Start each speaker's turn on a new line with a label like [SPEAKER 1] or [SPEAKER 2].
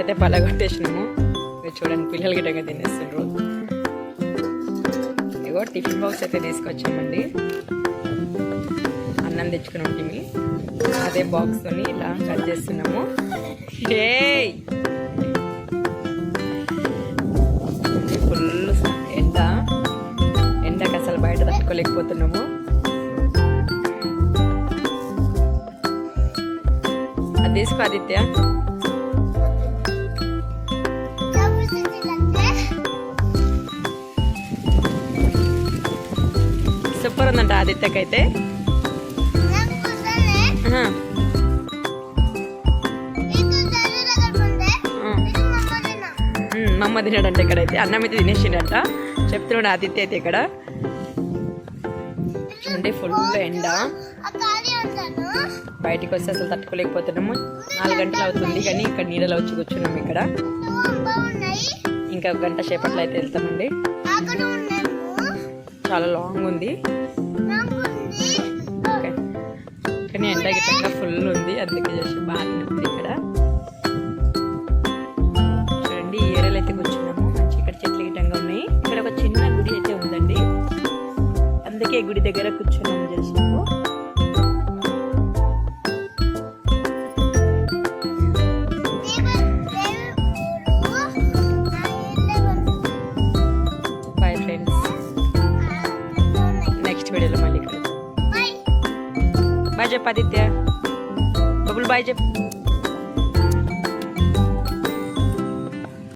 [SPEAKER 1] అయితే పలగొట్టేసినాము. చూడండి పిల్లలు గిట్టగా తినేస్తుండ్రు. ఇగో టిఫిన్ బాక్స్ అయితే తీసుకొచ్చామండి. అన్నం తెచ్చుకుని ఉంటుంది. అదే బాక్స్తో ఇలా కట్ చేస్తున్నాము. ఫుల్ ఎండకి అసలు బయట తట్టుకోలేకపోతున్నాము. అది తీసుకో ఆదిత్య. సూపర్ ఉందంట ఆదిత్యకైతే. మా అమ్మ తినాడంట ఇక్కడైతే. అన్నం అయితే తినేసిండట చెప్తున్నాడు ఆదిత్య అయితే. ఇక్కడ చూడండి ఫుల్ ఎండ, బయటికి వస్తే అసలు తట్టుకోలేకపోతున్నాము. 4 గంటలు అవుతుంది కానీ ఇక్కడ నీడలో వచ్చి కూర్చున్నాము. ఇక్కడ ఇంకా గంట సేపట్లో అయితే వెళ్తామండి. చాలా లాంగ్ ఉంది కానీ ఎండ గిట్టంగా ఫుల్ ఉంది. అందుకే చేసి బాగా ఉంది. ఇక్కడ చూడండి ఈ ఏరియాలో అయితే కూర్చున్నాము. మంచి ఇక్కడ చెట్లు గిట్టంగా ఉన్నాయి. ఇక్కడ ఒక చిన్న గుడి అయితే ఉందండి. అందుకే గుడి దగ్గర కూర్చున్నాము చేసినాము. బాయ్ ఫ్రెండ్స్, నెక్స్ట్ వీడియోలో మళ్ళీ కలుద్దాం. బాయ్ చెప్పు ఆదిత్య. బబుల్ బాయ్ చెప్పు.